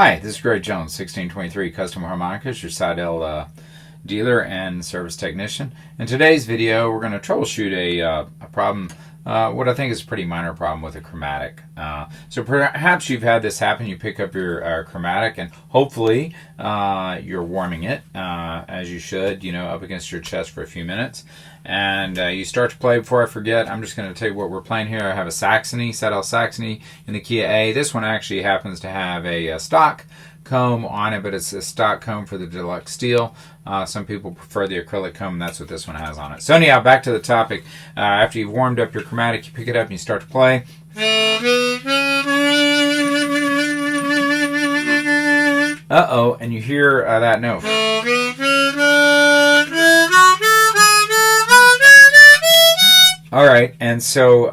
Hi, this is Greg Jones, 1623 Custom Harmonicas, your Seydel dealer and service technician. In today's video, we're going to troubleshoot a problem, what I think is a pretty minor problem with a chromatic. So perhaps you've had this happen. You pick up your chromatic and hopefully you're warming it, as you should, up against your chest for a few minutes. And you start to play. Before I forget, I'm just going to tell you what we're playing here. I have a Saxony, Seydel Saxony in the key of A. This one actually happens to have a stock comb on it, but it's a stock comb for the deluxe steel. Some people prefer the acrylic comb, and that's what this one has on it. So anyhow, back to the topic. After you've warmed up your chromatic, you pick it up and you start to play. Uh-oh, and you hear that note. All right, and so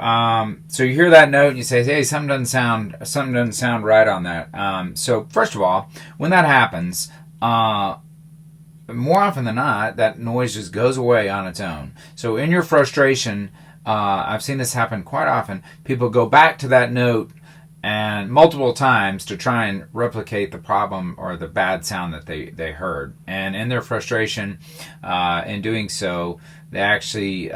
so you hear that note and you say, "Hey, something doesn't sound right on that." So first of all, when that happens, more often than not, that noise just goes away on its own. So in your frustration, I've seen this happen quite often. People go back to that note and multiple times to try and replicate the problem or the bad sound that they heard. And in their frustration, in doing so, they actually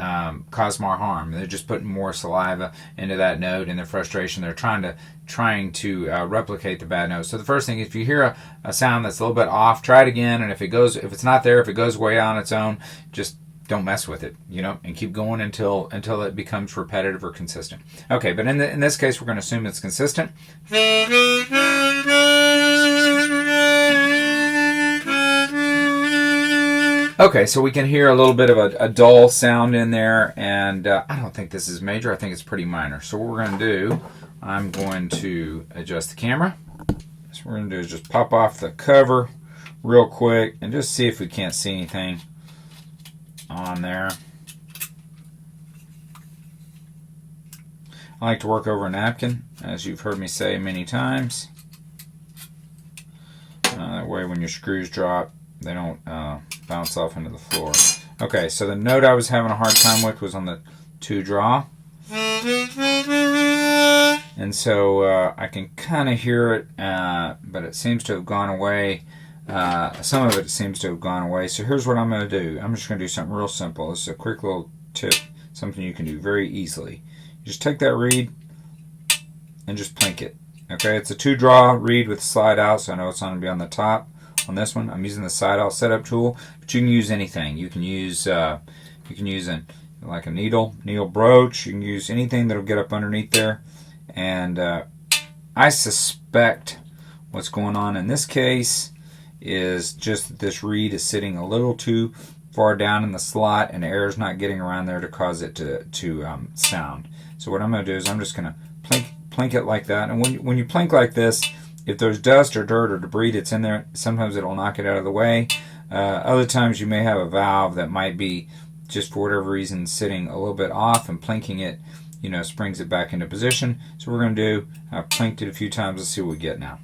cause more harm. They're just putting more saliva into that note. In their frustration, they're trying to replicate the bad note. So the first thing, if you hear a sound that's a little bit off, try it again. And if it's not there, if it goes away on its own, just don't mess with it, and keep going until it becomes repetitive or consistent. Okay, but in this case, we're going to assume it's consistent. Okay, so we can hear a little bit of a dull sound in there, and I don't think this is major. I think it's pretty minor. So what we're going to do, I'm going to adjust the camera. So what we're going to do is just pop off the cover real quick and just see if we can't see anything on there. I like to work over a napkin, as you've heard me say many times. That way when your screws drop, they don't bounce off into the floor. Okay, so the note I was having a hard time with was on the 2 draw. And so I can kind of hear it, but it seems to have gone away. Some of it seems to have gone away. So here's what I'm going to do. I'm just going to do something real simple. This is a quick little tip, something you can do very easily. You just take that reed and just plink it. Okay, it's a 2 draw reed with slide out, so I know it's going to be on the top. On this one, I'm using the Seydel setup tool, but you can use anything. You can use like a needle brooch. You can use anything that'll get up underneath there. And I suspect what's going on in this case is just that this reed is sitting a little too far down in the slot, and air is not getting around there to cause it to sound. So what I'm going to do is I'm just going to plink it like that. And when you plink like this, if there's dust or dirt or debris that's in there, sometimes it'll knock it out of the way. Other times you may have a valve that might be, just for whatever reason, sitting a little bit off, and plinking it, springs it back into position. So what we're going to do, I've plinked it a few times. Let's see what we get now.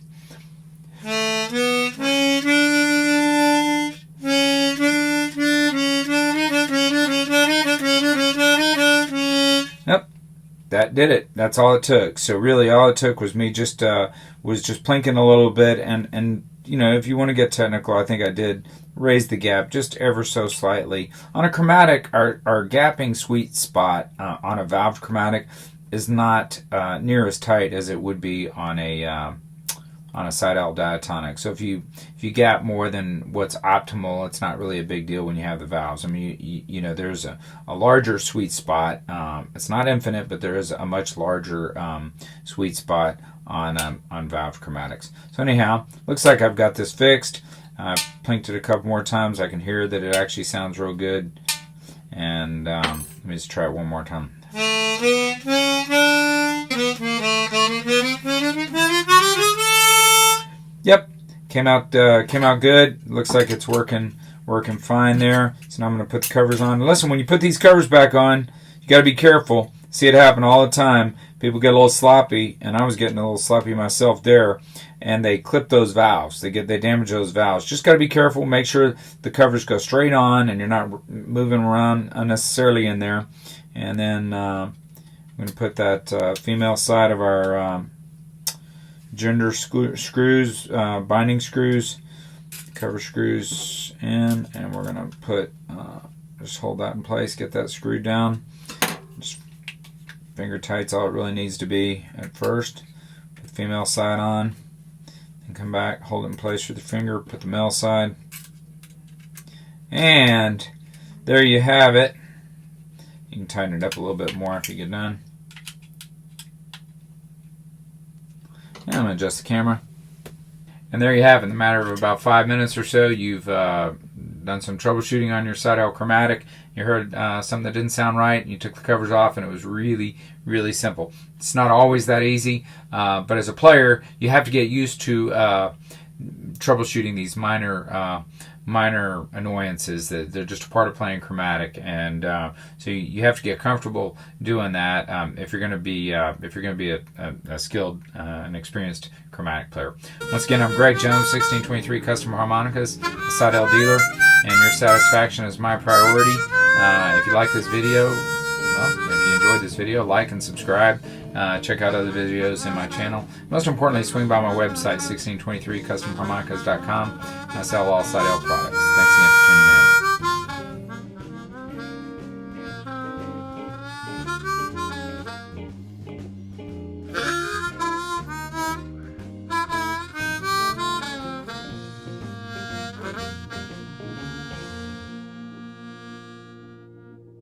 Yep, that did it. That's all it took. So really, all it took was me just plinking a little bit, and if you want to get technical, I think I did raise the gap just ever so slightly. On a chromatic, our gapping sweet spot on a valved chromatic is not near as tight as it would be on a Seydel diatonic. So if you gap more than what's optimal, it's not really a big deal when you have the valves. I mean, there's a larger sweet spot. It's not infinite, but there is a much larger sweet spot on valved chromatics. So anyhow, looks like I've got this fixed. I've plinked it a couple more times. I can hear that it actually sounds real good. And let me just try it one more time. Yep, came out good. Looks like it's working fine there. So now I'm going to put the covers on. Listen, when you put these covers back on, you got to be careful. See it happen all the time. People get a little sloppy, and I was getting a little sloppy myself there, and they clip those valves. They damage those valves. Just got to be careful. Make sure the covers go straight on, and you're not moving around unnecessarily in there. And then I'm going to put that female side of our gender screws, binding screws, cover screws in, and we're going to put, just hold that in place, get that screwed down. Just finger tight's all it really needs to be at first. Put the female side on, and come back, hold it in place with the finger, put the male side. And there you have it. You can tighten it up a little bit more after you get done. And I'm going to adjust the camera. And there you have it. In a matter of about 5 minutes or so, you've done some troubleshooting on your Seydel Chromatic. You heard something that didn't sound right, and you took the covers off, and it was really, really simple. It's not always that easy, but as a player, you have to get used to troubleshooting these minor annoyances that they're just a part of playing Chromatic, and so you have to get comfortable doing that if you're going to be a skilled and experienced Chromatic player. Once again, I'm Greg Jones, 1623 Custom Harmonicas, a Seydel dealer, and your satisfaction is my priority. If you like this video, well, if you enjoyed this video, like and subscribe. Check out other videos in my channel. Most importantly, swing by my website, 1623customharmonicas.com. I sell all Seydel products. Thanks.